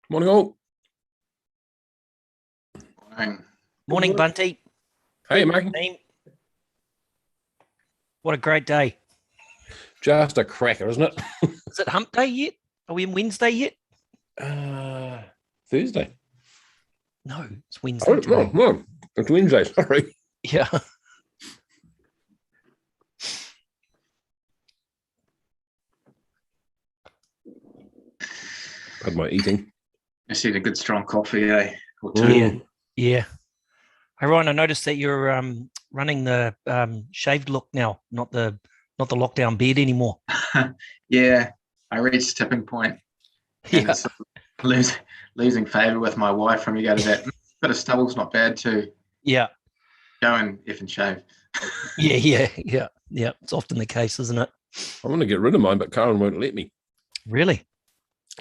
Morning all. Morning, Bunty. Hey, Mark. What a great day. Just a cracker, isn't it? Is it hump day yet? Are we in Wednesday yet? Thursday. No, it's Wednesday. No, it's Wednesday. Sorry. Yeah. Pardon my eating. I see a good strong coffee, or two. Yeah. Hey, Ryan, I noticed that you're running the shaved look now, not the lockdown beard anymore. Yeah, I reached a tipping point. And it's losing favour with my wife from you go to that. Bit of stubble's not bad too. Yeah. Go and effing shave. Yeah. It's often the case, isn't it? I want to get rid of mine, but Karen won't let me. Really?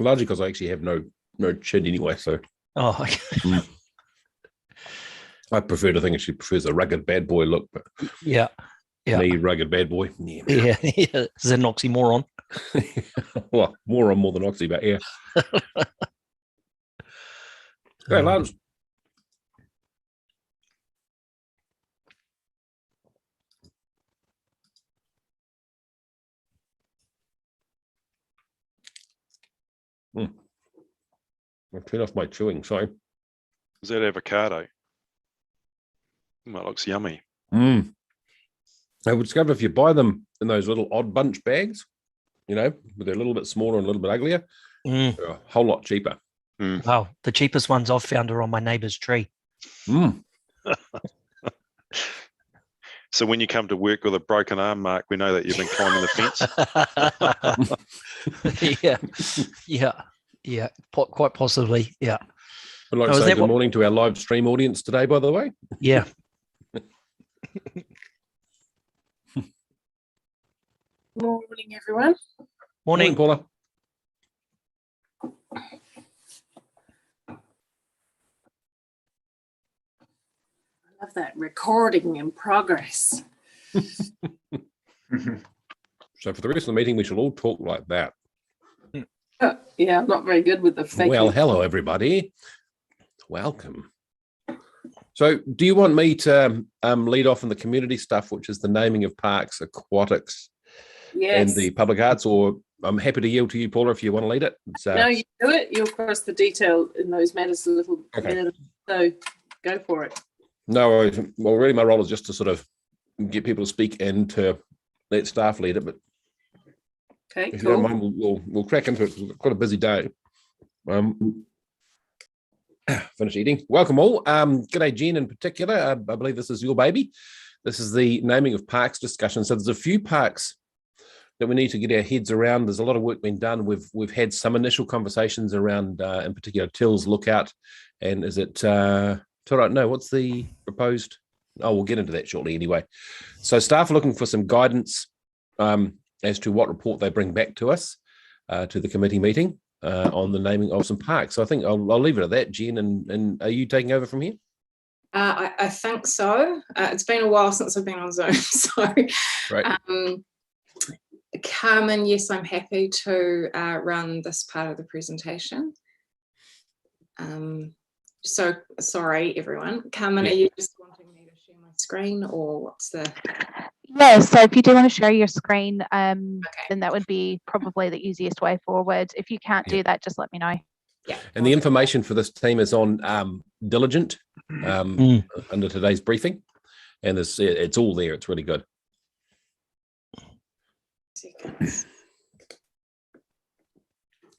Largely because I actually have no chin anyway, so. Oh, okay. I prefer to think she prefers a rugged bad boy look, but yeah. Me, rugged bad boy. Yeah. Is that an oxymoron? Well, more than oxy, but yeah. Okay, Lance. I'll turn off my chewing, sorry. Is that avocado? That looks yummy. I would discover if you buy them in those little odd bunch bags, but they're a little bit smaller and a little bit uglier, they're a whole lot cheaper. Wow, the cheapest ones I've found are on my neighbour's tree. So when you come to work with a broken arm, Mark, we know that you've been climbing the fence. Yeah, quite possibly. Yeah. I'd like to say good morning to our live stream audience today, by the way. Yeah. Morning, everyone. Morning, Paula. I love that recording in progress. So for the rest of the meeting, we shall all talk like that. Yeah, I'm not very good with the fake. Well, hello, everybody. Welcome. So do you want me to lead off in the community stuff, which is the naming of parks, aquatics, and the public arts, or I'm happy to yield to you, Paula, if you want to lead it. No, you do it. You'll cross the detail in those matters a little bit. So go for it. No, well, really my role is just to sort of get people to speak and to let staff lead it. But okay, if you don't mind, we'll crack into it. We've got a busy day. Finish eating. Welcome all. G'day, Jen, in particular. I believe this is your baby. This is the naming of parks discussion. So there's a few parks that we need to get our heads around. There's a lot of work being done. We've had some initial conversations around, in particular, Till's Lookout. And is it, what's the proposed? Oh, we'll get into that shortly anyway. So staff are looking for some guidance as to what report they bring back to us, to the committee meeting on the naming of some parks. So I think I'll leave it at that, Jen, and are you taking over from here? I think so. It's been a while since I've been on Zoom, so right. Carmen, yes, I'm happy to run this part of the presentation. So sorry, everyone. Carmen, Are you just wanting me to share my screen, or what's the? Yeah, so if you do want to share your screen, then that would be probably the easiest way forward. If you can't do that, just let me know. Yeah. And the information for this team is on Diligent under today's briefing, and it's all there. It's really good.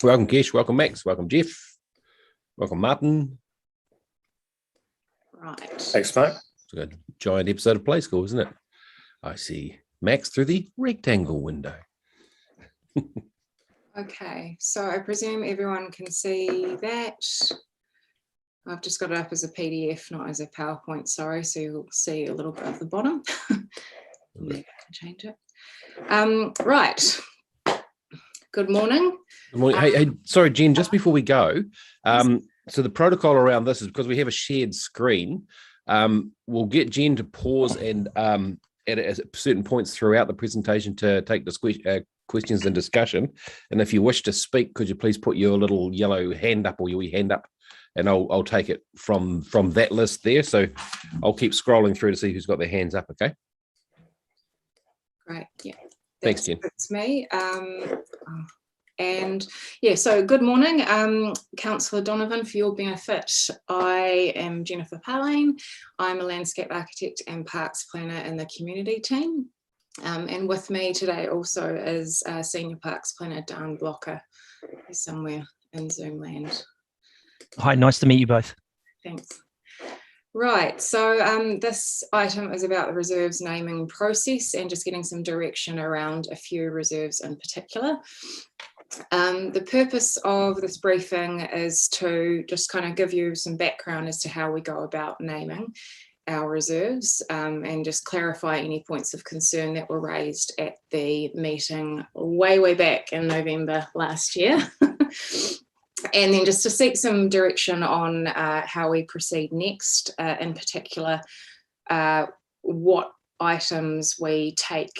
Welcome, Kesh. Welcome, Max. Welcome, Jeff. Welcome, Martin. Right. Thanks, Mark. It's a giant episode of Play School, isn't it? I see Max through the rectangle window. Okay, so I presume everyone can see that. I've just got it up as a PDF, not as a PowerPoint, sorry, so you'll see a little bit of the bottom. Maybe I can change it. Right. Good morning. Good morning. Hey, sorry, Jen, just before we go, so the protocol around this is because we have a shared screen, we'll get Jen to pause and at certain points throughout the presentation to take the questions and discussion. And if you wish to speak, could you please put your little yellow hand up or your wee hand up, and I'll take it from that list there. So I'll keep scrolling through to see who's got their hands up, okay? Great, yeah. Thanks, Jen. That's me. And yeah, so good morning, Councillor Donovan. For your benefit, I am Jennifer Parlane. I'm a landscape architect and parks planner in the community team. And with me today also is Senior Parks Planner Dan Blocker, who's somewhere in Zoom land. Hi, nice to meet you both. Thanks. Right, so this item is about the reserves naming process and just getting some direction around a few reserves in particular. The purpose of this briefing is to just kind of give you some background as to how we go about naming our reserves, and just clarify any points of concern that were raised at the meeting way back in November last year. And then just to seek some direction on how we proceed next, in particular, what items we take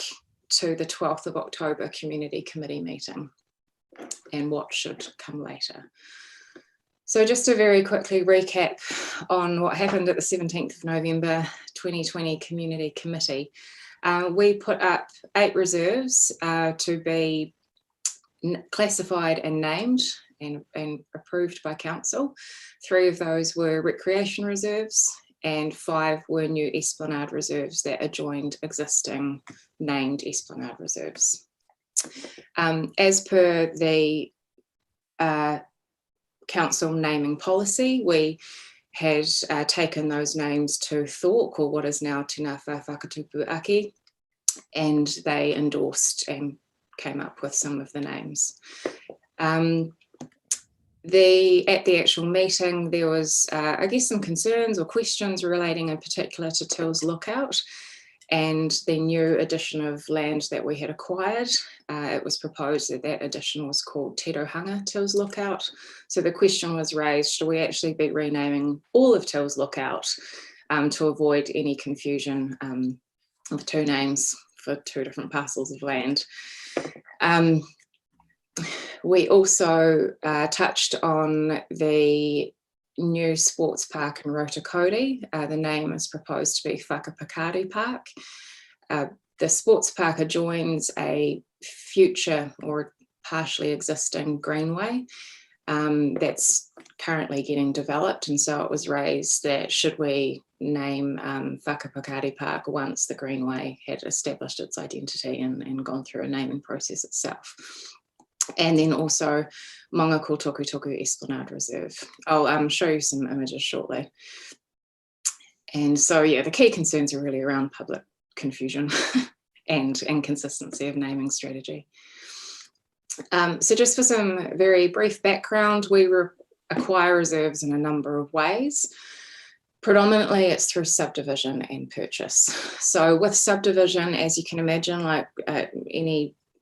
to the 12th of October Community Committee meeting and what should come later. So just to very quickly recap on what happened at the 17th of November 2020 Community Committee, we put up 8 reserves to be classified and named and approved by council. 3 of those were recreation reserves and 5 were new esplanade reserves that adjoined existing named esplanade reserves. As per the council naming policy, we had taken those names to Thorpe, or what is now Te Ngāwha Whakatupu Aki, and they endorsed and came up with some of the names. At the actual meeting, there was, I guess, some concerns or questions relating in particular to Tills Lookout and the new addition of land that we had acquired. It was proposed that that addition was called Te Rohanga Tills Lookout. So the question was raised, should we actually be renaming all of Tills Lookout to avoid any confusion of 2 names for 2 different parcels of land? We also touched on the new sports park in Rotakoti. The name is proposed to be Whakapakari Park. The sports park adjoins a future or partially existing greenway that's currently getting developed, and so it was raised that should we name Whakapakari Park once the greenway had established its identity and gone through a naming process itself. And then also Mongako Toku Esplanade Reserve. I'll show you some images shortly. And so, yeah, the key concerns are really around public confusion and consistency of naming strategy. So just for some very brief background, we acquire reserves in a number of ways. Predominantly, it's through subdivision and purchase. So with subdivision, as you can imagine,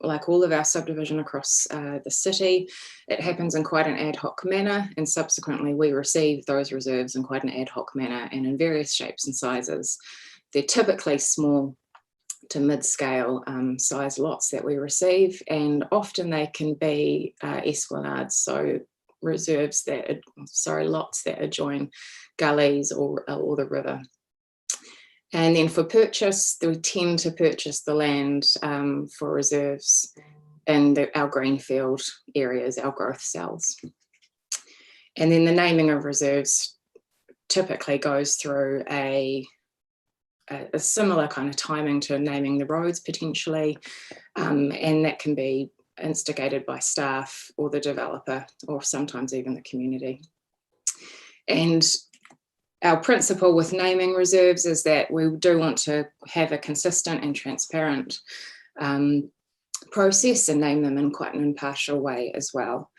like all of our subdivision across the city, it happens in quite an ad hoc manner, and subsequently we receive those reserves in quite an ad hoc manner and in various shapes and sizes. They're typically small to mid-scale size lots that we receive, and often they can be esplanades, so reserves that, lots that adjoin gullies or the river. And then for purchase, we tend to purchase the land for reserves in our greenfield areas, our growth cells. And then the naming of reserves typically goes through a similar kind of timing to naming the roads potentially, and that can be instigated by staff or the developer or sometimes even the community. And our principle with naming reserves is that we do want to have a consistent and transparent process and name them in quite an impartial way as well.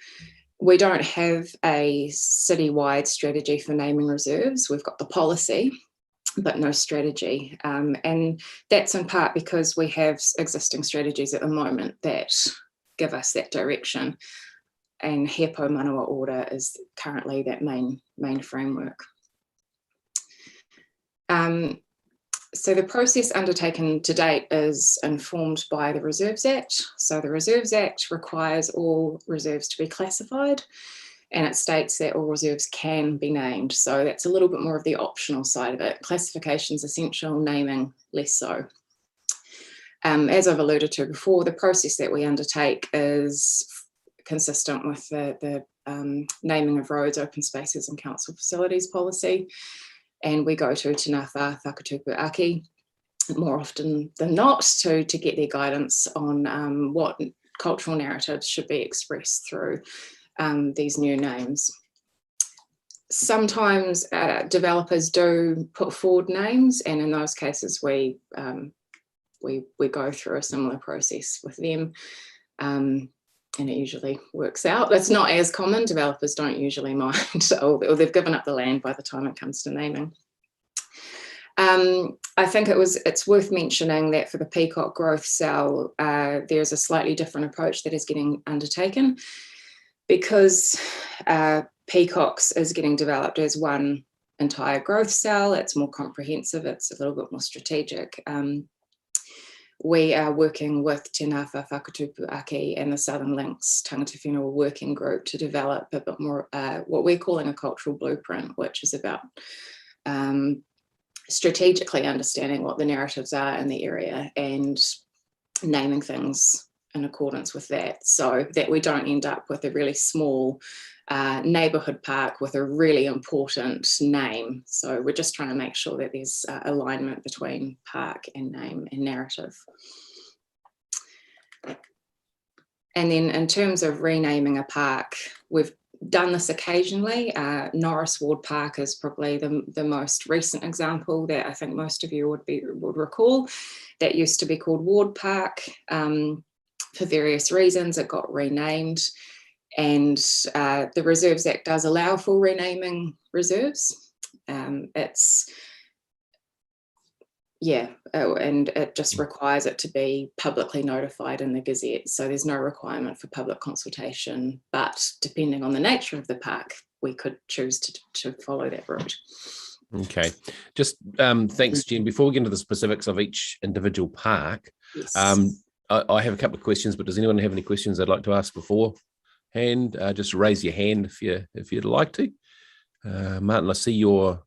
We don't have a citywide strategy for naming reserves. We've got the policy, but no strategy. And that's in part because we have existing strategies at the moment that give us that direction. And Hepo Manawa Order is currently that main framework. So the process undertaken to date is informed by the Reserves Act. So the Reserves Act requires all reserves to be classified, and it states that all reserves can be named. So that's a little bit more of the optional side of it. Classification's essential, naming less so. As I've alluded to before, the process that we undertake is consistent with the naming of roads, open spaces and council facilities policy. And we go to Te Ngāwha Whakatupu Ake more often than not to get their guidance on what cultural narratives should be expressed through these new names. Sometimes developers do put forward names, and in those cases we go through a similar process with them, and it usually works out. That's not as common. Developers don't usually mind, or they've given up the land by the time it comes to naming. I think it's worth mentioning that for the peacock growth cell, there's a slightly different approach that is getting undertaken, because peacocks is getting developed as one entire growth cell. It's more comprehensive, it's a little bit more strategic. We are working with Te Ngāwha Whakatupu Ake and the Southern Links Tangata Whenua Working Group to develop a bit more what we're calling a cultural blueprint, which is about strategically understanding what the narratives are in the area and naming things in accordance with that, so that we don't end up with a really small neighbourhood park with a really important name. So we're just trying to make sure that there's alignment between park and name and narrative. And then in terms of renaming a park, we've done this occasionally. Norris Ward Park is probably the most recent example that I think most of you would recall. That used to be called Ward Park. For various reasons, it got renamed. And the Reserves Act does allow for renaming reserves. And it just requires it to be publicly notified in the Gazette. So there's no requirement for public consultation, but depending on the nature of the park, we could choose to follow that route. Okay, just thanks, Jen. Before we get into the specifics of each individual park, Yes. I have a couple of questions, but does anyone have any questions they'd like to ask before? Just raise your hand if you'd like to. Martin, I see your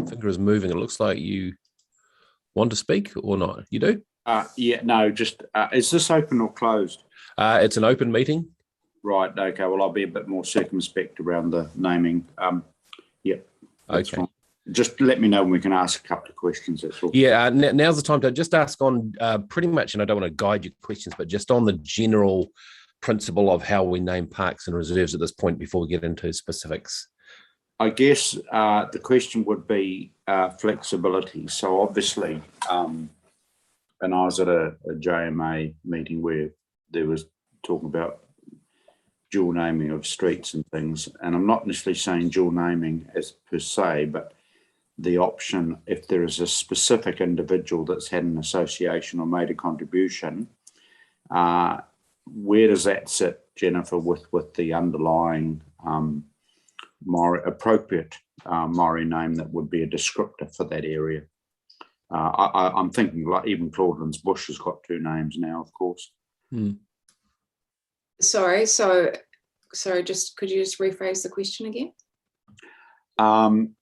finger is moving. It looks like you want to speak or not. You do? Yeah, no, just is this open or closed? It's an open meeting. Right, okay, well, I'll be a bit more circumspect around the naming. Yeah, Okay. Fine. Just let me know when we can ask a couple of questions, that's all. Yeah, now's the time to just ask on pretty much, and I don't want to guide your questions, but just on the general principle of how we name parks and reserves at this point before we get into specifics. I guess the question would be flexibility. So obviously, and I was at a JMA meeting where there was talking about dual naming of streets and things, and I'm not necessarily saying dual naming as per se, but the option, if there is a specific individual that's had an association or made a contribution, where does that sit, Jennifer, with the underlying appropriate Māori name that would be a descriptor for that area? I'm thinking like even Claudelands Bush has got two names now, of course. Sorry, just could you just rephrase the question again?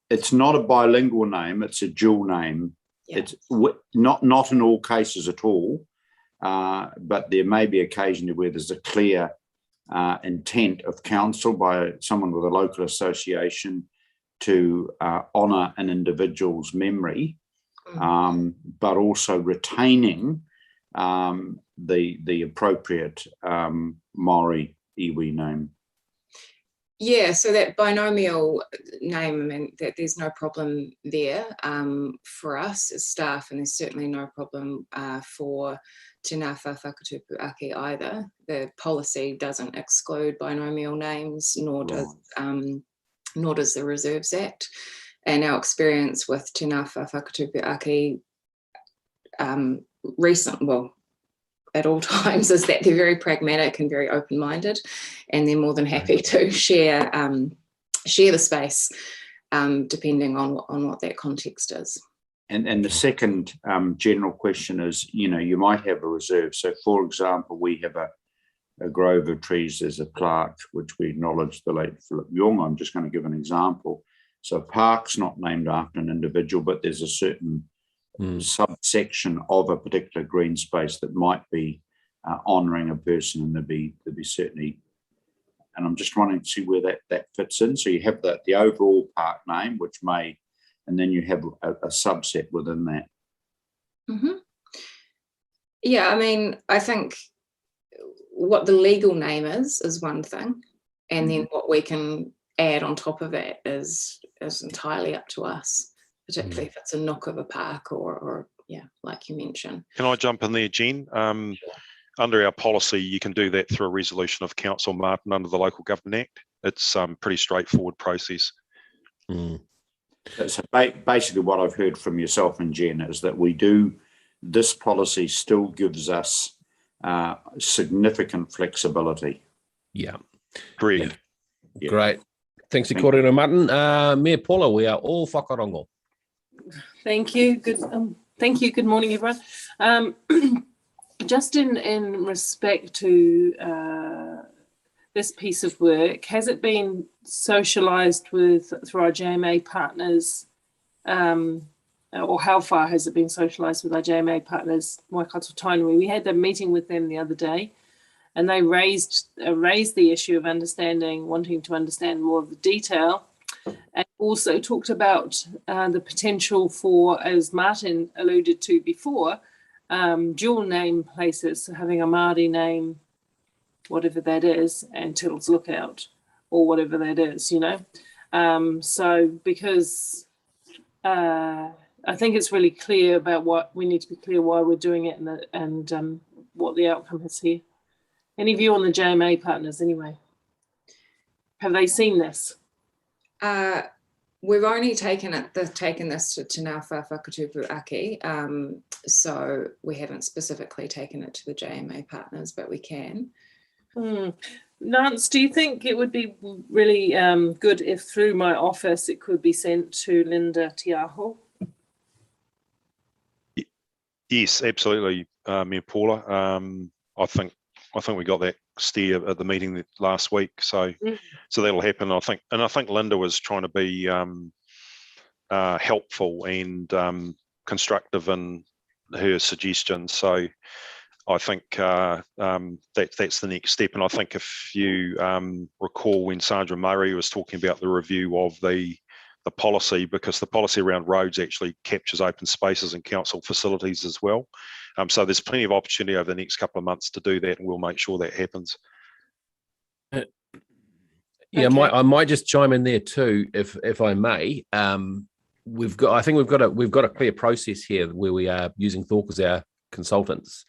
It's not a bilingual name, it's a dual name. Yeah. It's not in all cases at all, but there may be occasionally where there's a clear intent of council by someone with a local association to honour an individual's memory, but also retaining the appropriate Māori iwi name. Yeah, so that binomial name, I mean, that there's no problem there for us as staff, and there's certainly no problem for Te Ngāwha Whakatupu Ake either. The policy doesn't exclude binomial names, nor does the Reserves Act. And our experience with Te Ngāwha Whakatupu Ake at all times is that they're very pragmatic and very open-minded, and they're more than happy to share the space depending on what that context is. And the second general question is, you might have a reserve. So, for example, we have a grove of trees as a plaque, which we acknowledge the late Philip Young. I'm just going to give an example. So a park's not named after an individual, but there's a certain subsection of a particular green space that might be honouring a person, and there'd be certainly. And I'm just wanting to see where that fits in. So you have the overall park name, which may, and then you have a subset within that. Mm-hmm. Yeah, I mean, I think what the legal name is one thing, and then what we can add on top of it is entirely up to us, particularly if it's a nook of a park or like you mentioned. Can I jump in there, Jen? Sure. Under our policy, you can do that through a resolution of council, Martin, under the Local Government Act. It's pretty straightforward process. So basically what I've heard from yourself and Jen is that this policy still gives us significant flexibility. Yeah. Correct. Yeah. Great. Thanks, Kōrero Martin. Mayor Paula, we are all whakarongo. Thank you. Thank you. Good morning, everyone. Just in respect to this piece of work, has it been socialised through our JMA partners, or how far has it been socialised with our JMA partners, Waikato Tainui? We had a meeting with them the other day, and they raised the issue of wanting to understand more of the detail, and also talked about the potential for, as Martin alluded to before, dual name places, so having a Māori name, whatever that is, and Turtles Lookout, or whatever that is, So because I think it's really clear about what we need to be clear why we're doing it and what the outcome is here. Any view on the JMA partners anyway? Have they seen this? We've only taken this to Te Ngā Whakatupu Aki, so we haven't specifically taken it to the JMA partners, but we can. Lance, do you think it would be really good if through my office it could be sent to Linda Tiaho? Yes, absolutely, Mayor Paula. I think we got that steer at the meeting last week, so that'll happen. I think Linda was trying to be helpful and constructive in her suggestions. So I think that's the next step. And I think if you recall when Sandra Murray was talking about the review of the policy, because the policy around roads actually captures open spaces and council facilities as well. So there's plenty of opportunity over the next couple of months to do that, and we'll make sure that happens. Yeah, Okay. I might just chime in there too, if I may. We've got a clear process here where we are using Thorpe as our consultants,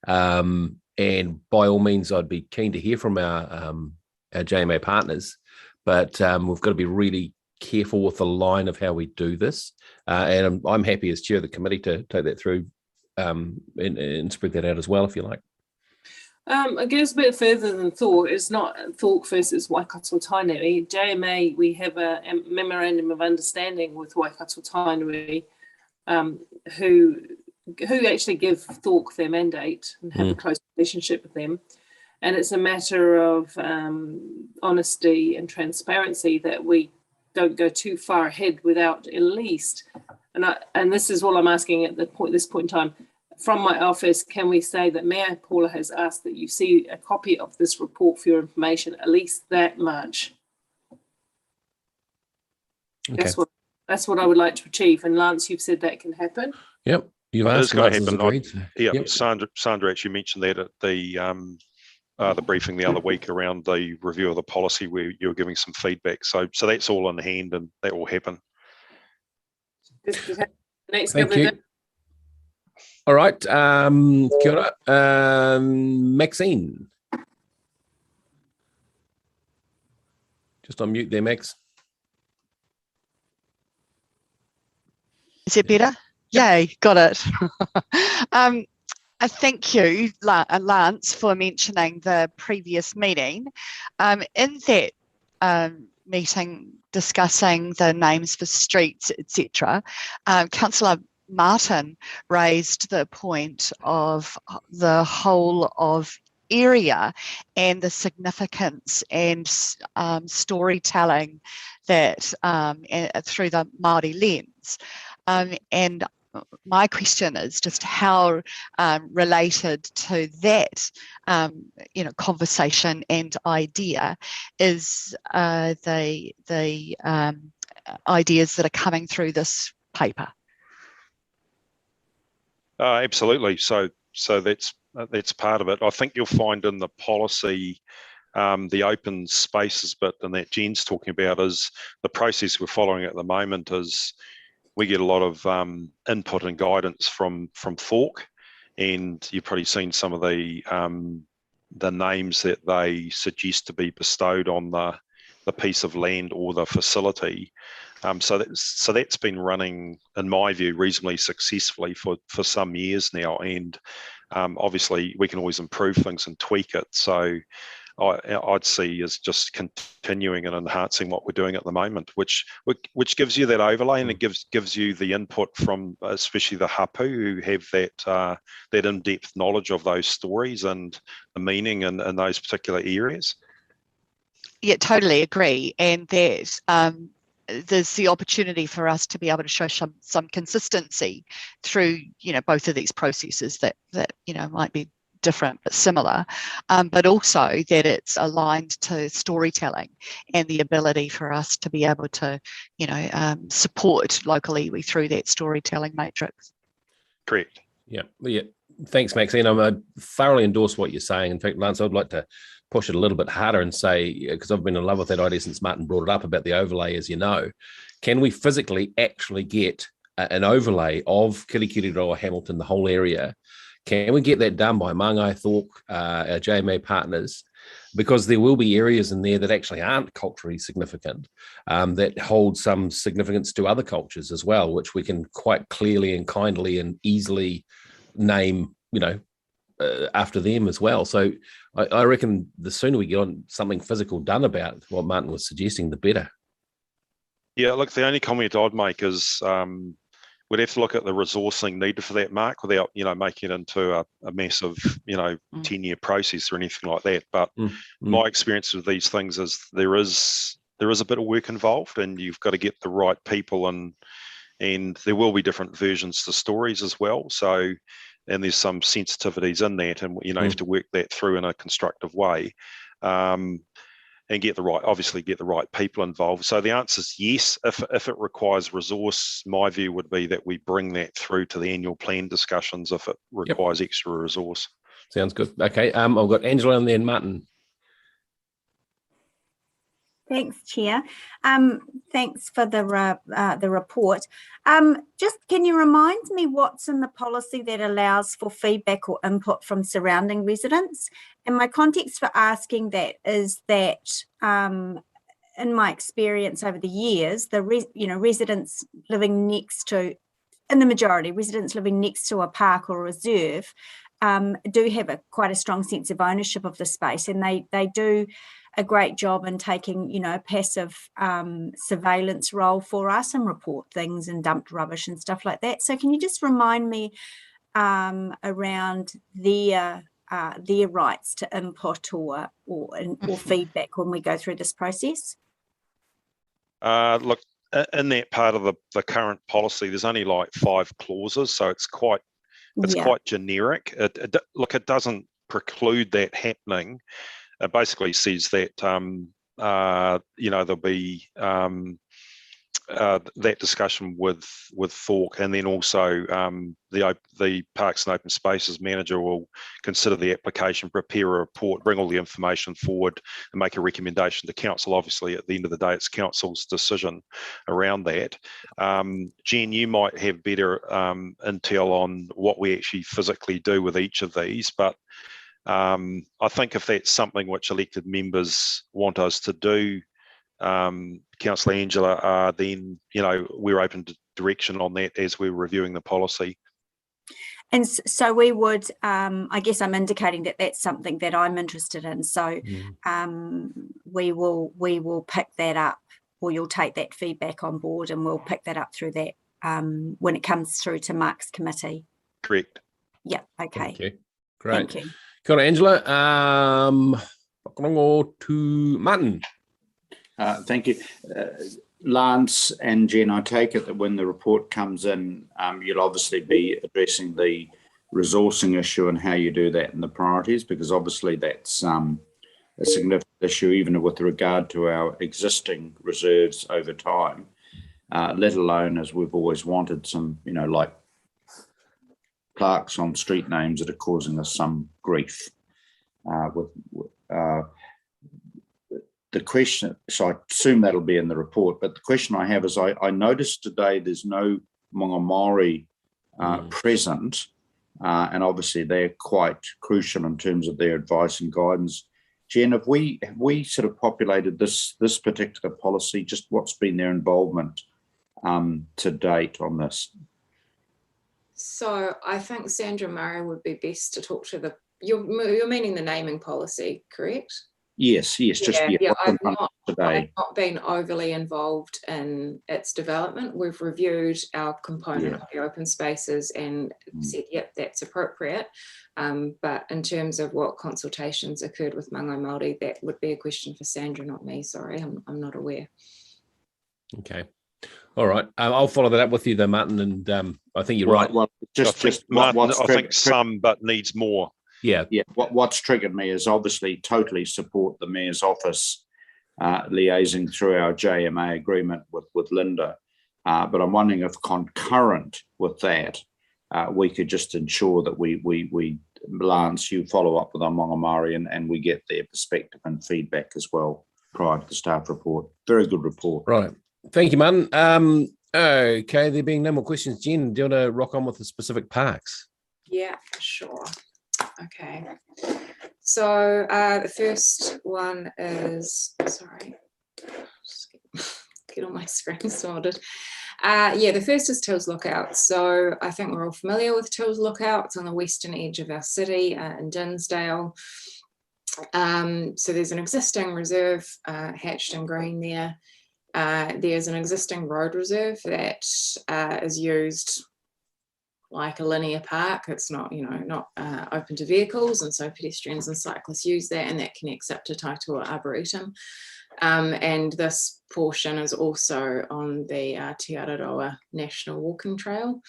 and by all means, I'd be keen to hear from our JMA partners, but we've got to be really careful with the line of how we do this, and I'm happy as chair of the committee to take that through and spread that out as well, if you like. It goes a bit further than Thorpe. It's not Thorpe versus Waikato Tainui. JMA, we have a memorandum of understanding with Waikato Tainui, who actually give Thorpe their mandate and have a close relationship with them. And it's a matter of honesty and transparency that we don't go too far ahead without at least, and this is all I'm asking at this point in time, from my office, can we say that Mayor Paula has asked that you see a copy of this report for your information, at least that much? Okay. That's what I would like to achieve. And Lance, you've said that can happen. Yep, you've asked. It's going to happen. Agreed, yep. Sandra actually mentioned that at the briefing the other week around the review of the policy, where you were giving some feedback. So that's all in hand, and that will happen. Thank you. All right, kia ora. Maxine. Just unmute there, Max. Is it better? Yay, got it. Thank you, Lance, for mentioning the previous meeting. In that meeting discussing the names for streets, etc., Councillor Martin raised the point of the whole of area and the significance and storytelling that through the Māori lens. And my question is just how related to that, conversation and idea is the ideas that are coming through this paper. Absolutely. So that's part of it. I think you'll find in the policy, the open spaces bit, and that Jen's talking about is the process we're following at the moment is we get a lot of input and guidance from Thorpe, and you've probably seen some of the names that they suggest to be bestowed on the piece of land or the facility. So that's been running, in my view, reasonably successfully for some years now, and obviously we can always improve things and tweak it. So I'd see as just continuing and enhancing what we're doing at the moment, which gives you that overlay, and it gives you the input from especially the hapu who have that in-depth knowledge of those stories and the meaning in those particular areas. Yeah, totally agree, and that there's the opportunity for us to be able to show some consistency through both of these processes that might be different but similar, but also that it's aligned to storytelling and the ability for us to be able to support locally through that storytelling matrix. Correct. Yeah. Thanks, Maxine. I thoroughly endorse what you're saying. In fact, Lance, I'd like to push it a little bit harder and say, because I've been in love with that idea since Martin brought it up about the overlay, as you know, can we physically actually get an overlay of Kirikiriroa, Hamilton, the whole area? Can we get that done by Māngai, Thorpe, our JMA partners? Because there will be areas in there that actually aren't culturally significant, that hold some significance to other cultures as well, which we can quite clearly and kindly and easily name, after them as well. So I reckon the sooner we get on something physical done about what Martin was suggesting, the better. Yeah, look, the only comment I'd make is we'd have to look at the resourcing needed for that, Mark, without making it into a massive 10-year process or anything like that. But my experience with these things is there is a bit of work involved, and you've got to get the right people, and there will be different versions to stories as well. So, and there's some sensitivities in that, and you have to work that through in a constructive way. And get the right people involved. So the answer is yes. If it requires resource, my view would be that we bring that through to the annual plan discussions if it requires extra resource. Sounds good. Okay, I've got Angela and then Martin. Thanks, Chair. Thanks for the report. Just can you remind me what's in the policy that allows for feedback or input from surrounding residents? And my context for asking that is that in my experience over the years, the residents living next to, in the majority, residents living next to a park or a reserve do have quite a strong sense of ownership of the space, and they do a great job in taking, a passive surveillance role for us and report things and dumped rubbish and stuff like that. So can you just remind me around their rights to input or feedback when we go through this process? Look, in that part of the current policy, there's only like 5 clauses, so it's quite generic. It doesn't preclude that happening. It basically says that there'll be that discussion with Thorpe, and then also the Parks and Open Spaces manager will consider the application, prepare a report, bring all the information forward, and make a recommendation to council. Obviously, at the end of the day, it's council's decision around that. Jen, you might have better intel on what we actually physically do with each of these, but I think if that's something which elected members want us to do, Councillor Angela, then we're open to direction on that as we're reviewing the policy. And so we would, I guess I'm indicating that that's something that I'm interested in. So we will pick that up, or you'll take that feedback on board, and we'll pick that up through that when it comes through to Mark's committee. Correct. Yeah, okay. Thank you. Great. Thank you. Kia ora, Angela. Whakarongo to Martin. Thank you. Lance and Jen, I take it that when the report comes in, you'll obviously be addressing the resourcing issue and how you do that and the priorities, because obviously that's a significant issue even with regard to our existing reserves over time, let alone, as we've always wanted, some, like plaques on street names that are causing us some grief. The question, so I assume that'll be in the report, but the question I have is I noticed today there's no Maori present, and obviously they're quite crucial in terms of their advice and guidance. Jen, have we sort of populated this particular policy? Just what's been their involvement to date on this? So I think Sandra Murray would be best to talk to you're meaning the naming policy, correct? Yes, I've not been overly involved in its development. We've reviewed our component of the open spaces and said, yep, that's appropriate. But in terms of what consultations occurred with Mango Māori, that would be a question for Sandra, not me. Sorry, I'm not aware. Okay. All right. I'll follow that up with you, though, Martin. And I think you're right. Well, I think some, but needs more. Yeah. What's triggered me is obviously totally support the Mayor's office liaising through our JMA agreement with Linda. But I'm wondering if concurrent with that, we could just ensure that we Lance, you follow up with our Maori and we get their perspective and feedback as well prior to the staff report. Very good report. Right. Thank you, Martin. Okay, there being no more questions, Jen, do you want to rock on with the specific parks? Yeah, sure. Okay, so the first one is, sorry, just get all my screen sorted. The first is Tills Lookout. So I think we're all familiar with Tills Lookout. It's on the western edge of our city in Dinsdale. So there's an existing reserve hatched in green there. There's an existing road reserve that is used like a linear park. It's not, not open to vehicles, and so pedestrians and cyclists use that, and that connects up to Taitua Arboretum. And this portion is also on the Te Araroa National Walking Trail.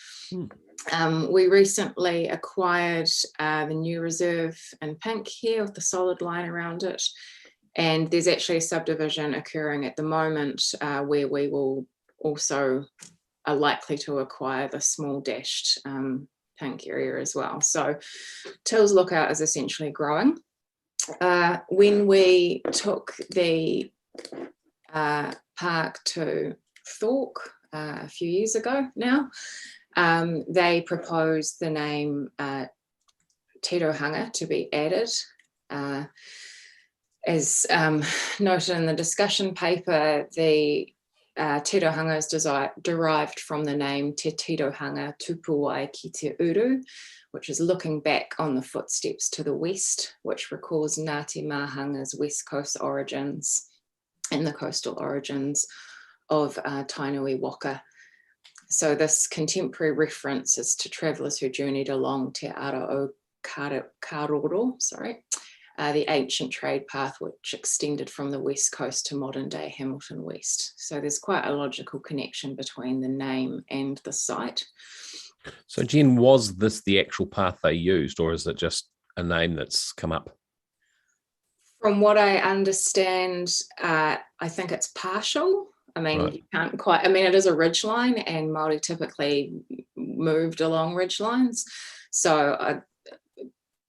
We recently acquired the new reserve in pink here with the solid line around it. And there's actually a subdivision occurring at the moment where we will also are likely to acquire the small dashed pink area as well. So Tills Lookout is essentially growing. When we took the park to Thorpe a few years ago now, they proposed the name Tirohanga to be added. As noted in the discussion paper, the Tirohanga is derived from the name Te Tirohanga Tupuai ki te Uru, which is looking back on the footsteps to the west, which recalls Ngāti Mahanga's west coast origins and the coastal origins of Tainui Waka. So this contemporary reference is to travellers who journeyed along Te Ara o Karoro, the ancient trade path which extended from the west coast to modern day Hamilton West. So there's quite a logical connection between the name and the site. So Jen, was this the actual path they used, or is it just a name that's come up? From what I understand, I think it's partial. I mean, right. You can't quite, it is a ridgeline, and Māori typically moved along ridgelines. So,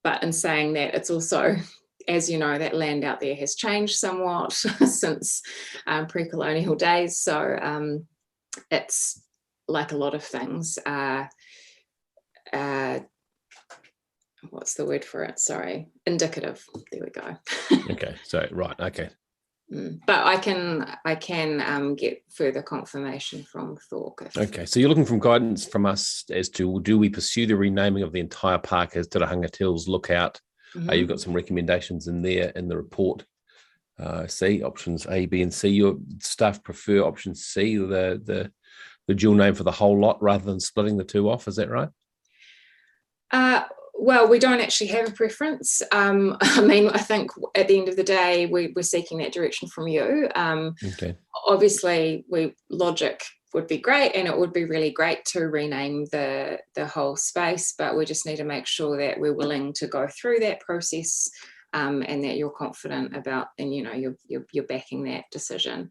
but in saying that, it's also, as you know, that land out there has changed somewhat since pre-colonial days. So it's like a lot of things. What's the word for it? Sorry, indicative. There we go. Okay, so right, okay. But I can get further confirmation from Thorpe. Okay, so you're looking for guidance from us as to, do we pursue the renaming of the entire park as Tirohanga Tills Lookout? You've got some recommendations in there in the report. C, options A, B, and C. Your staff prefer option C, the the dual name for the whole lot rather than splitting the two off. Is that right? Well, we don't actually have a preference. I mean, I think at the end of the day, we're seeking that direction from you. Okay. Obviously, logic would be great, and it would be really great to rename the whole space, but we just need to make sure that we're willing to go through that process, and that you're confident about, and you're backing that decision.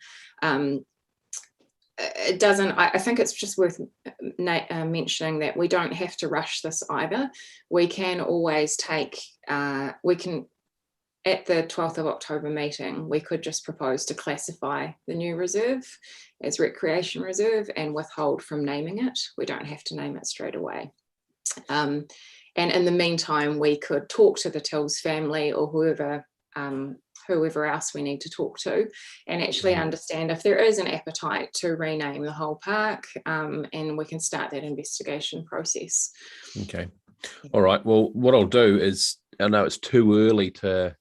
It doesn't, I think it's just worth mentioning that we don't have to rush this either. We can always take, at the 12th of October meeting, we could just propose to classify the new reserve as recreation reserve and withhold from naming it. We don't have to name it straight away. And in the meantime, we could talk to the Tills family or whoever else we need to talk to, and actually understand if there is an appetite to rename the whole park, and we can start that investigation process. Okay. All right. Well, what I'll do is, I know it's too early to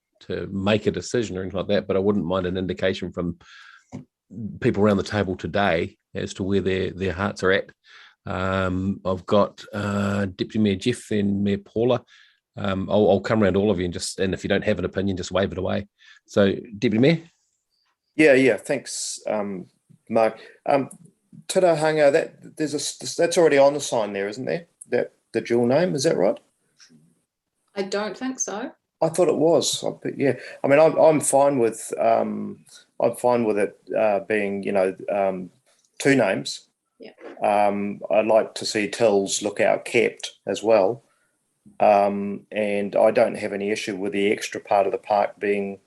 make a decision or anything like that, but I wouldn't mind an indication from people around the table today as to where their hearts are at. I've got Deputy Mayor Jeff and Mayor Paula. I'll come around all of you and if you don't have an opinion, just wave it away. So, Deputy Mayor? Yeah, thanks, Mark. Tirahanga, that's already on the sign there, isn't there? That the dual name, is that right? I don't think so. I thought it was, but yeah. I mean, I'm fine with it being, two names. Yeah. I'd like to see Tills Lookout kept as well, and I don't have any issue with the extra part of the park being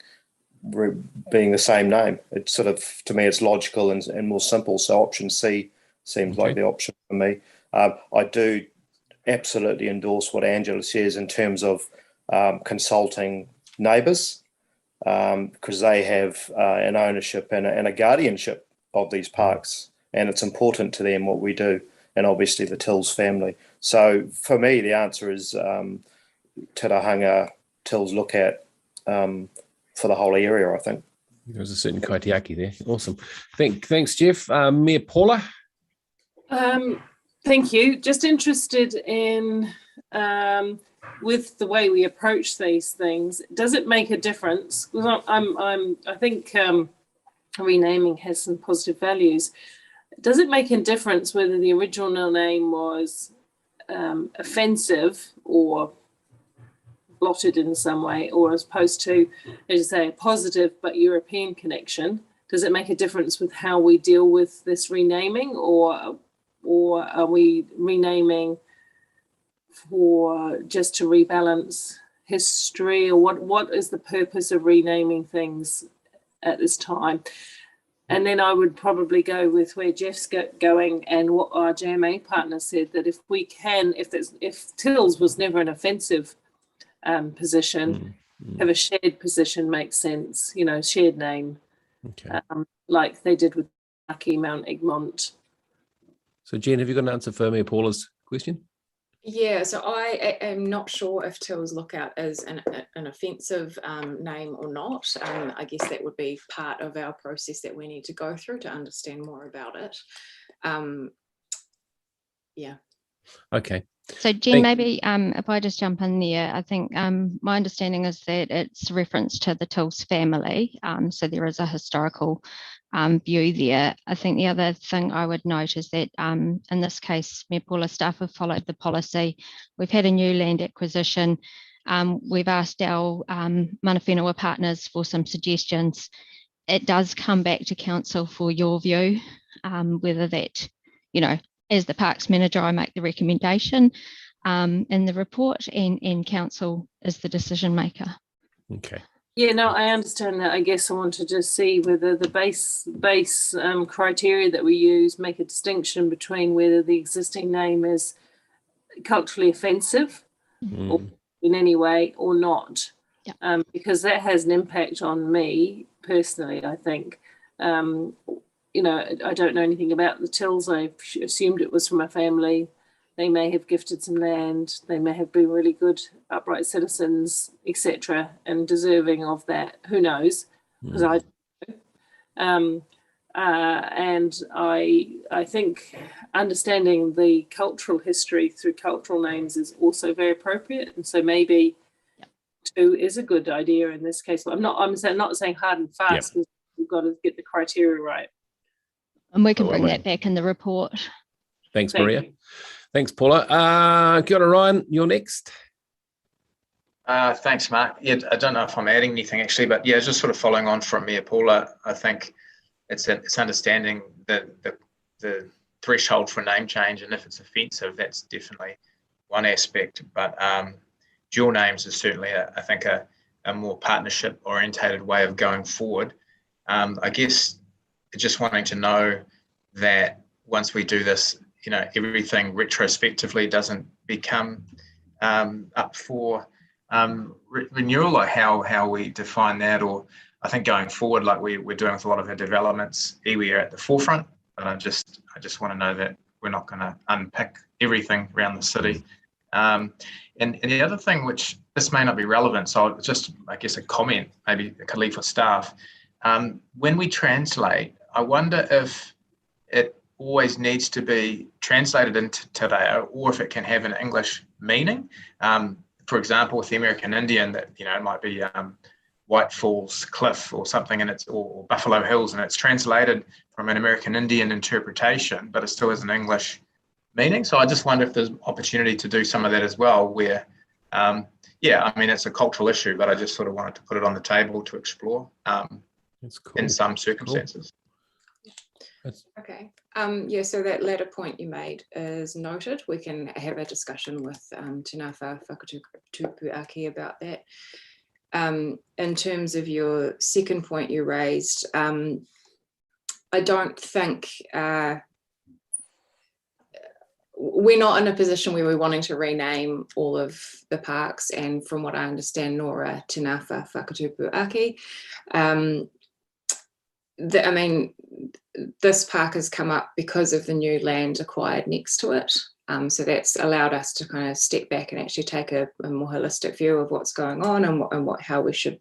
the same name. It's sort of, to me, it's logical and more simple. So option C seems like the option for me. I do absolutely endorse what Angela says in terms of consulting neighbours, because they have an ownership and a guardianship of these parks, and it's important to them what we do, and obviously the Tills family. So for me, the answer is Tirahanga, Tills Lookout, for the whole area, I think. There's a certain kaitiaki there. Awesome. Thanks, Jeff. Mayor Paula? Thank you. Just interested in, with the way we approach these things, does it make a difference? Because I think renaming has some positive values. Does it make a difference whether the original name was offensive or blotted in some way, or as opposed to, as you say, a positive but European connection? Does it make a difference with how we deal with this renaming, or are we renaming for just to rebalance history, or what is the purpose of renaming things at this time? And then I would probably go with where Jeff's going and what our JMA partner said, that if we can, if Tills was never an offensive position, have a shared position makes sense, shared name, like they did with Lucky Mount Egmont. So, Jen, have you got an answer for Mayor Paula's question? Yeah, so I am not sure if Tills Lookout is an offensive name or not. I guess that would be part of our process that we need to go through to understand more about it. Yeah. Okay. So, Jen, maybe if I just jump in there, I think my understanding is that it's reference to the Tills family. So there is a historical view there. I think the other thing I would note is that in this case, Mayor Paula staff have followed the policy. We've had a new land acquisition. We've asked our mana whenua partners for some suggestions. It does come back to council for your view, whether that, as the parks manager, I make the recommendation in the report, and council is the decision maker. Okay. Yeah, no, I understand that. I guess I wanted to see whether the base criteria that we use make a distinction between whether the existing name is culturally offensive or in any way or not, because that has an impact on me personally, I think. I don't know anything about the Tills. I assumed it was from a family. They may have gifted some land. They may have been really good, upright citizens, etc., and deserving of that. Who knows? Because I don't know. And I think understanding the cultural history through cultural names is also very appropriate. And so maybe 2 is a good idea in this case. I'm not saying hard and fast, because we've got to get the criteria right. And we can bring that back in the report. Thanks, Maria. Thanks, Paula. Kia ora, Ryan, you're next. Thanks, Mark. Yeah, I don't know if I'm adding anything actually, but yeah, just sort of following on from Mia Paula, I think it's understanding the threshold for name change, and if it's offensive, that's definitely one aspect. But dual names is certainly, I think, a more partnership orientated way of going forward. I guess just wanting to know that once we do this, everything retrospectively doesn't become up for renewal, like how we define that, or I think going forward, like we're doing with a lot of our developments, iwi are at the forefront, but I just want to know that we're not going to unpick everything around the city. And the other thing, which this may not be relevant, so just, I guess, a comment, maybe a could leave for staff. When we translate, I wonder if it always needs to be translated into Te Reo, or if it can have an English meaning. For example, with the American Indian, that it might be White Falls Cliff or something, and or Buffalo Hills, and it's translated from an American Indian interpretation, but it still has an English meaning. So I just wonder if there's opportunity to do some of that as well, where, it's a cultural issue, but I just sort of wanted to put it on the table to explore That's cool. in some circumstances. Cool. Okay. So that latter point you made is noted. We can have a discussion with Te Ngāwha Whakatupu Ake about that. In terms of your second point you raised, I don't think we're not in a position where we're wanting to rename all of the parks, and from what I understand, nor Te Ngāwha Whakatupu Ake. This park has come up because of the new land acquired next to it. So that's allowed us to kind of step back and actually take a more holistic view of what's going on and how we should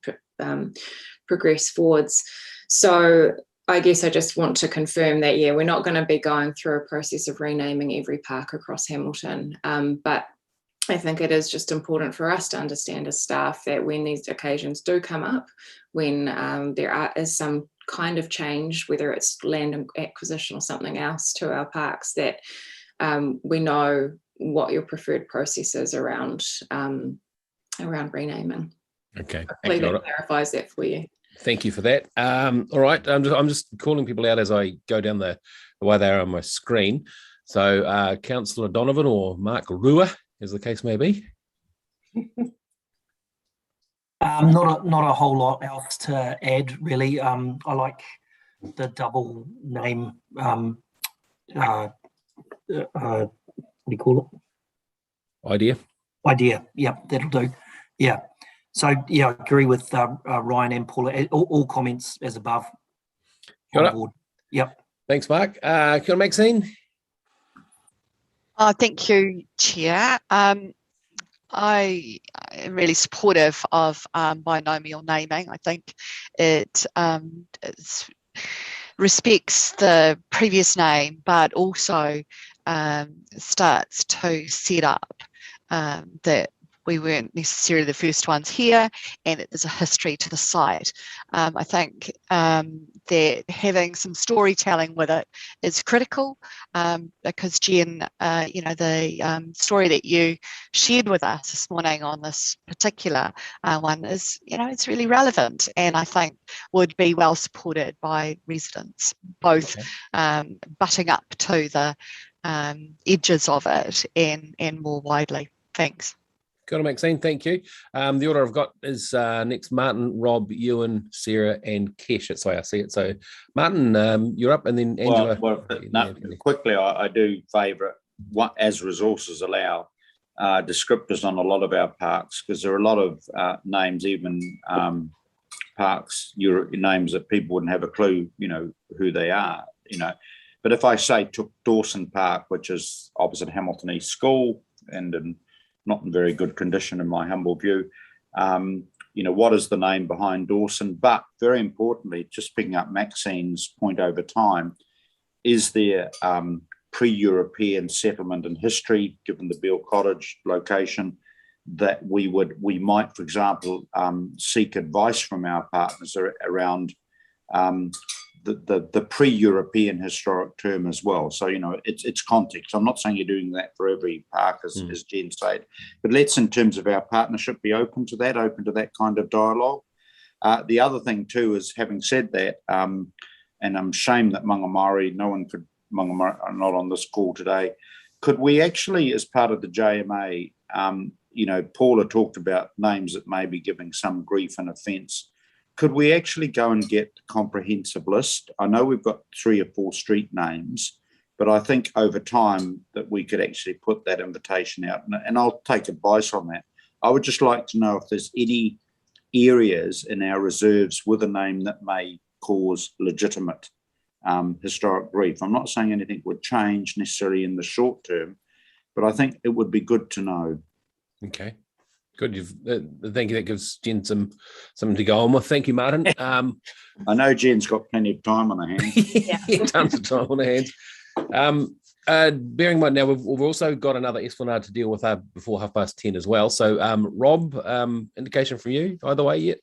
progress forwards. So I guess I just want to confirm that, we're not going to be going through a process of renaming every park across Hamilton. But I think it is just important for us to understand as staff that when these occasions do come up, when there is some kind of change, whether it's land acquisition or something else to our parks, that we know what your preferred process is around renaming. Okay. Hopefully that clarifies that for you. Thank you for that. All right, I'm just calling people out as I go down the way they are on my screen. So Councillor Donovan or Mark Rua, as the case may be. Not a whole lot else to add, really. I like the double name. What do you call it? Idea. Yep, that'll do. Yeah. So I agree with Ryan and Paula. All comments as above. On board. Yep. Thanks, Mark. Kia ora, Maxine. Thank you, Chair. I'm really supportive of binomial naming. I think it respects the previous name, but also starts to set up that we weren't necessarily the first ones here, and there's a history to the site. I think that having some storytelling with it is critical, because Jen, the story that you shared with us this morning on this particular one is, it's really relevant, and I think would be well supported by residents, both butting up to the edges of it and more widely. Thanks. Got to Maxine, thank you. The order I've got is next Martin, Rob, Ewan, Sarah, and Kesh. That's the way I see it. So, Martin, you're up, and then Angela. Quickly, I do favour it, as resources allow, descriptors on a lot of our parks, because there are a lot of names, even parks, names that people wouldn't have a clue, who they are, But if I say took Dawson Park, which is opposite Hamilton East School, and not in very good condition in my humble view, what is the name behind Dawson? But very importantly, just picking up Maxine's point over time, is there pre-European settlement and history, given the Beale Cottage location, that we might, for example, seek advice from our partners around the pre-European historic term as well. So, it's context. I'm not saying you're doing that for every park, as Jen said, but let's, in terms of our partnership, be open to that kind of dialogue. The other thing too is, having said that, and I'm ashamed that Maungamauri, no one could, Maungamauri are not on this call today, could we actually, as part of the JMA, Paula talked about names that may be giving some grief and offence. Could we actually go and get a comprehensive list? I know we've got 3 or 4 street names, but I think over time that we could actually put that invitation out, and I'll take advice on that. I would just like to know if there's any areas in our reserves with a name that may cause legitimate historic grief. I'm not saying anything would change necessarily in the short term, but I think it would be good to know. Okay. Good. Thank you. That gives Jen something to go on with. Thank you, Martin. I know Jen's got plenty of time on her hands. Tons of time on her hands. Bearing in mind now, we've also got another Esplanade to deal with before 10:30 as well. So, Rob, indication from you either way yet?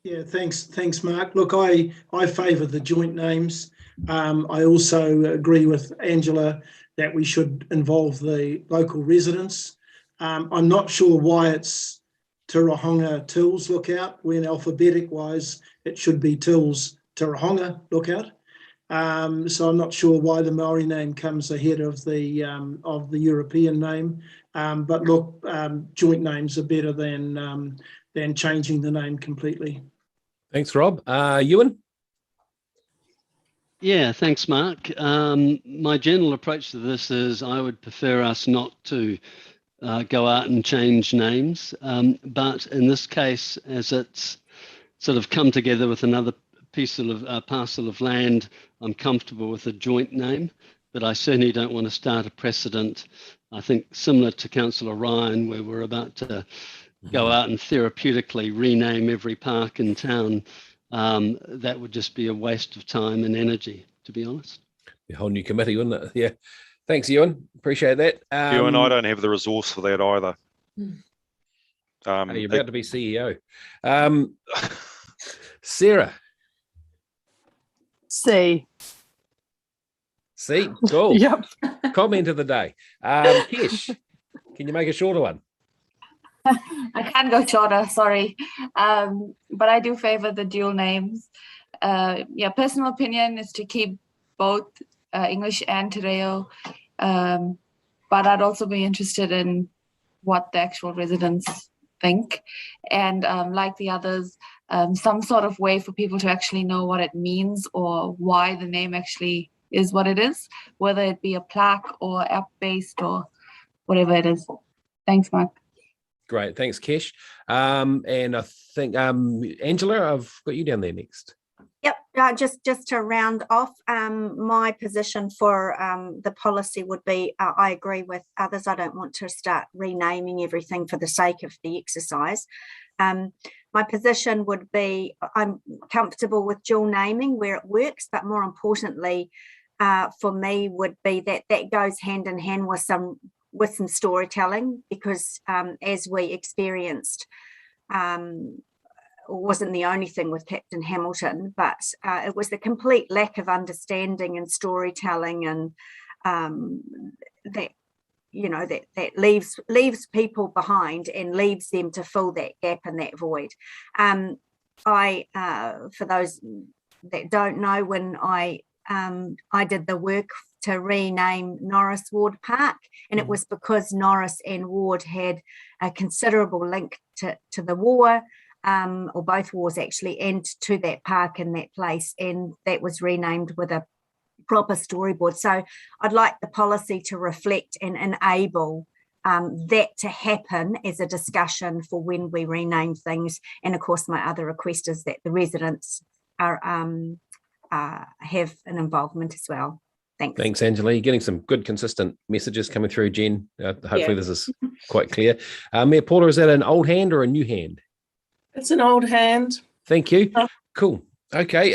Yeah, thanks, Mark. Look, I favour the joint names. I also agree with Angela that we should involve the local residents. I'm not sure why it's Turahonga Tills Lookout, when alphabetic-wise it should be Tills Turahonga Lookout. So I'm not sure why the Maori name comes ahead of the European name. But look, joint names are better than changing the name completely. Thanks, Rob. Ewan? Yeah, thanks, Mark. My general approach to this is I would prefer us not to go out and change names. But in this case, as it's sort of come together with another parcel of land, I'm comfortable with a joint name, but I certainly don't want to start a precedent, I think similar to Councillor Ryan, where we're about to go out and therapeutically rename every park in town. That would just be a waste of time and energy, to be honest. A whole new committee, wouldn't it? Yeah. Thanks, Ewan. Appreciate that. Ewan, I don't have the resource for that either. You're about to be CEO. Sarah? C. Cool. Yep. Comment of the day. Kish, can you make a shorter one? I can't go shorter, sorry. But I do favor the dual names. Personal opinion is to keep both English and Te Reo. But I'd also be interested in what the actual residents think. And like the others, some sort of way for people to actually know what it means or why the name actually is what it is, whether it be a plaque or app-based or whatever it is. Thanks, Mark. Great, thanks, Kesh. And I think, Angela, I've got you down there next. Yep, just to round off, my position for the policy would be, I agree with others. I don't want to start renaming everything for the sake of the exercise. My position would be, I'm comfortable with dual naming where it works, but more importantly, for me would be that goes hand in hand with some storytelling, because as we experienced, wasn't the only thing with Captain Hamilton, but it was the complete lack of understanding and storytelling, and that leaves people behind and leaves them to fill that gap and that void. For those that don't know, when I did the work to rename Norris Ward Park, and it was because Norris and Ward had a considerable link to the war, or both wars actually, and to that park and that place, and that was renamed with a proper storyboard. So I'd like the policy to reflect and enable that to happen as a discussion for when we rename things. And of course, my other request is that the residents are have an involvement as well. Thanks. Thanks, Angela. You're getting some good, consistent messages coming through, Jen. Hopefully this is quite clear. Mayor Paula, is that an old hand or a new hand? It's an old hand. Thank you. Cool. Okay.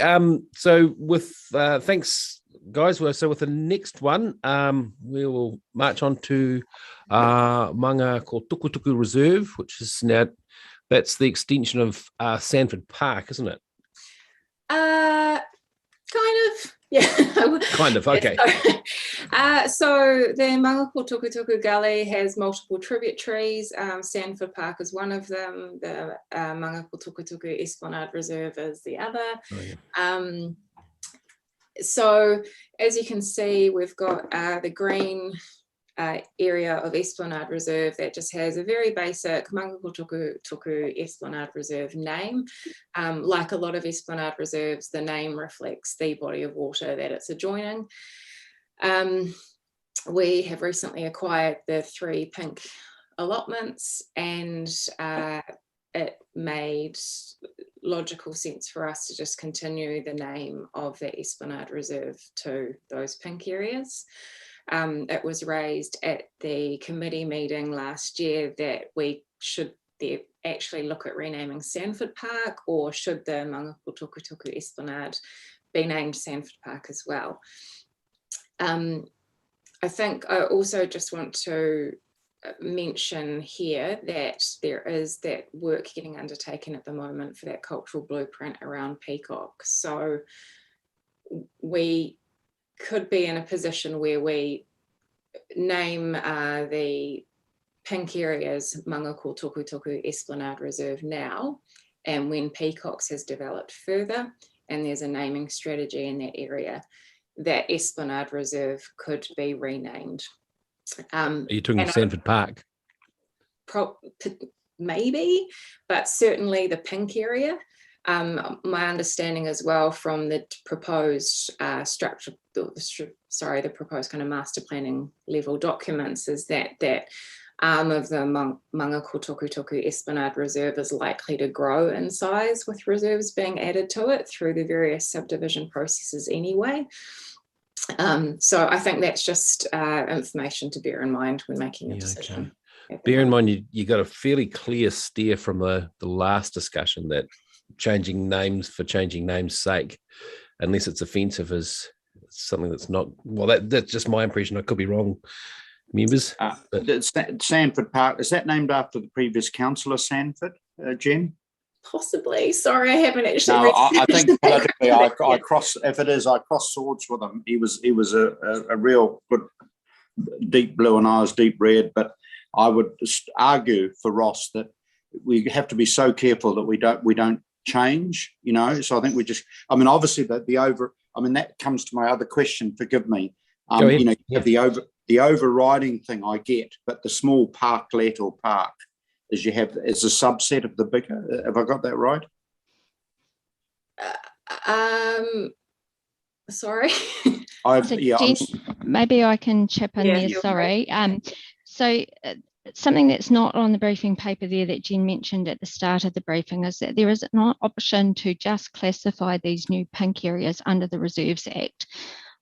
So with thanks, guys. So with the next one, we will march on to Manga called Tukutuku Reserve, which is now that's the extension of Sanford Park, isn't it? Kind of. Yeah. Kind of. Okay. So the Mangakō Tukutuku Gully has multiple tributaries. Sanford Park is one of them. The Mangakō Tukutuku Esplanade Reserve is the other. Oh, yeah. So as you can see, we've got the green area of Esplanade Reserve that just has a very basic Mangakō Tukutuku Esplanade Reserve name. Like a lot of Esplanade Reserves, the name reflects the body of water that it's adjoining. We have recently acquired the 3 pink allotments, and it made logical sense for us to just continue the name of the Esplanade Reserve to those pink areas. It was raised at the committee meeting last year that we should actually look at renaming Sanford Park, or should the Mangakō Tukutuku Esplanade be named Sanford Park as well. I think I also just want to mention here that there is that work getting undertaken at the moment for that cultural blueprint around peacock. So we could be in a position where we name the pink areas Mangakō Tukutuku Esplanade Reserve now, and when peacocks has developed further and there's a naming strategy in that area, that Esplanade Reserve could be renamed. Are you talking Sanford Park? Maybe, but certainly the pink area. My understanding as well from the proposed structure, the proposed kind of master planning level documents, is that that arm of the Mangakō Tukutuku Esplanade Reserve is likely to grow in size with reserves being added to it through the various subdivision processes anyway. So I think that's just information to bear in mind when making a decision. Okay. Bear in mind, you got a fairly clear steer from the last discussion that changing names for changing names' sake, unless it's offensive, is something that's not, well, that's just my impression. I could be wrong, members. Sanford Park, is that named after the previous councillor Sanford, Jen? Possibly. Sorry, I haven't actually. No, I think politically, I cross. If it is, I cross swords with him. He was a real good deep blue, and I was deep red. But I would argue for Ross that we have to be so careful that we don't change. You know, so I think we just. I mean, obviously that comes to my other question. Forgive me. You know, you have the overriding thing I get, but the small parklet or park is you have as a subset of the bigger. Have I got that right? Sorry. Maybe I can chip in there. Sorry. So something that's not on the briefing paper there that Jen mentioned at the start of the briefing is that there is an option to just classify these new pink areas under the Reserves Act,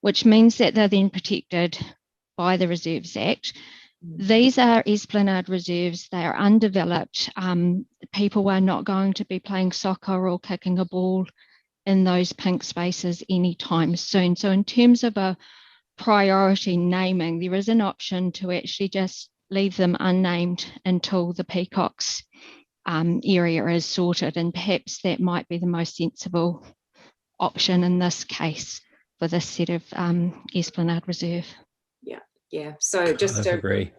which means that they're then protected by the Reserves Act. These are Esplanade reserves. They are undeveloped. People are not going to be playing soccer or kicking a ball in those pink spaces anytime soon. So in terms of a priority naming, there is an option to actually just leave them unnamed until the peacocks area is sorted, and perhaps that might be the most sensible option in this case for this set of Esplanade Reserve. Yeah, so just to agree.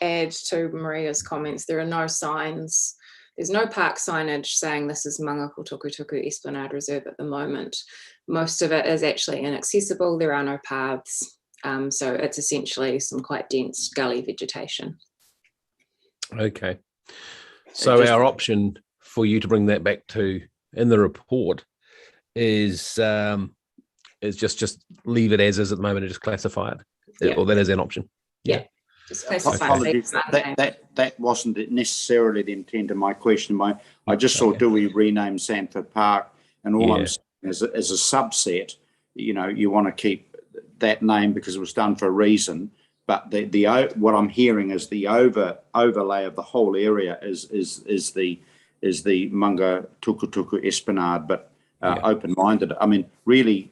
add to Maria's comments, there are no signs, there's no park signage saying this is Mangakō Tukutuku Esplanade Reserve at the moment. Most of it is actually inaccessible, there are no paths, so it's essentially some quite dense gully vegetation. Okay, so our option for you to bring that back to in the report is just leave it as is at the moment and just classify it. Yeah. Or that is an option. Yeah. Just classify. Apologies. That wasn't necessarily the intent of my question. I just saw, do we rename Sanford Park? And all I'm saying is, as a subset, you know, you want to keep that name because it was done for a reason. But what I'm hearing is the overlay of the whole area is the is the Manga Tukutuku Esplanade, but open-minded. I mean, really,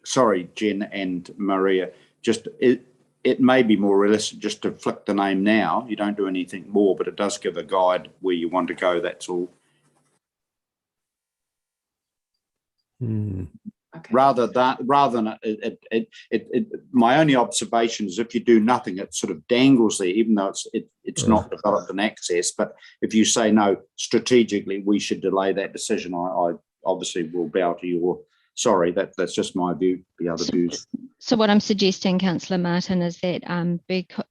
sorry, Jen and Maria, just it may be more realistic just to flick the name now. You don't do anything more, but it does give a guide where you want to go, that's all. Okay. Rather than my only observation is if you do nothing, it sort of dangles there, even though it's not developed an access. But if you say no, strategically we should delay that decision, I obviously will bow to your. Sorry, that's just my view. The other views. So what I'm suggesting, Councillor Martin, is that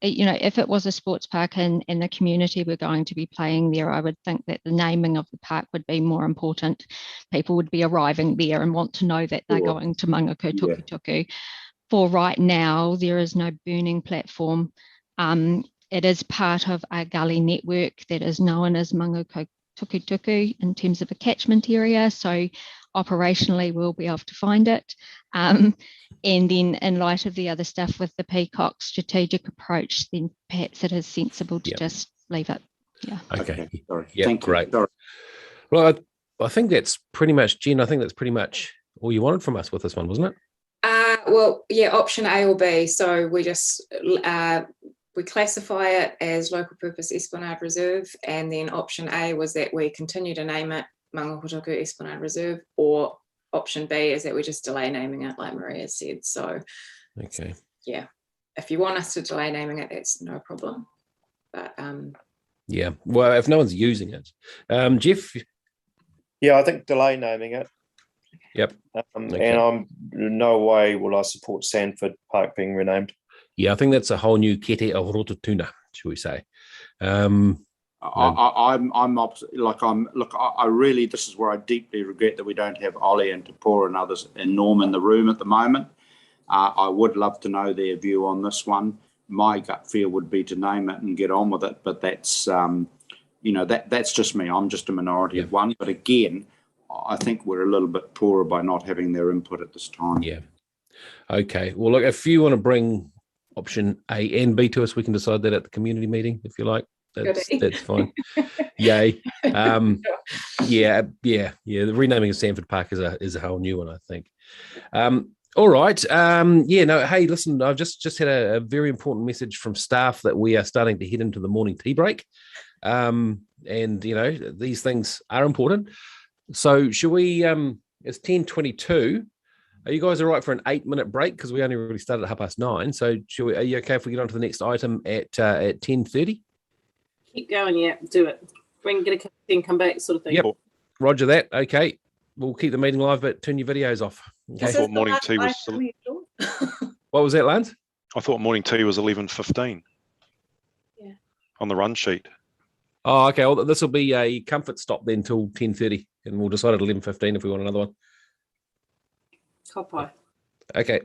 if it was a sports park and the community were going to be playing there, I would think that the naming of the park would be more important. People would be arriving there and want to know that they're going to Mangako Tukutuku. For right now, there is no burning platform. It is part of a gully network that is known as Mangako Tukutuku in terms of a catchment area. So operationally, we'll be able to find it. And then in light of the other stuff with the peacock strategic approach, then perhaps it is sensible to just leave it. Yeah. Okay. Sorry. Yeah, Thank great. you. Sorry. Well, I think that's pretty much, Jen, I think that's pretty much all you wanted from us with this one, wasn't it? Well, yeah, option A or B. So we just we classify it as local purpose Esplanade Reserve, and then option A was that we continue to name it Mangakotuku Esplanade Reserve, or option B is that we just delay naming it, like Maria said. So, okay, yeah, if you want us to delay naming it, that's no problem. But yeah, well, if no one's using it, Jeff. Yeah, I think delay naming it. Yep. And I'm no way will I support Sandford Park being renamed. Yeah, I think that's a whole new Kete of Rototuna, shall we say? I'm opposite. I really, this is where I deeply regret that we don't have Ollie and Tapora and others and Norm in the room at the moment. I would love to know their view on this one. My gut feel would be to name it and get on with it, but that's that's just me. I'm just a minority of one. But again, I think we're a little bit poorer by not having their input at this time. Yeah. Okay. Well, look, if you want to bring option A and B to us, we can decide that at the community meeting, if you like. That's fine. Yay. Yeah. The renaming of Sandford Park is a whole new one, I think. All right. Hey, listen, I've just had a very important message from staff that we are starting to head into the morning tea break. And these things are important. So should we, it's 10:22. Are you guys all right for an 8-minute break? Because we only really started at 9:30. So are you okay if we get on to the next item at 10:30? Keep going, yeah, do it. Bring, get a cup of tea and come back, sort of thing. Yep, roger that. Okay, we'll keep the meeting live, but turn your videos off. Okay. I thought morning tea was. What was that, Lance? I thought morning tea was 11:15. Yeah. On the run sheet. Oh, okay. Well, this will be a comfort stop then till 10:30, and we'll decide at 11:15 if we want another one. Copy. Okay.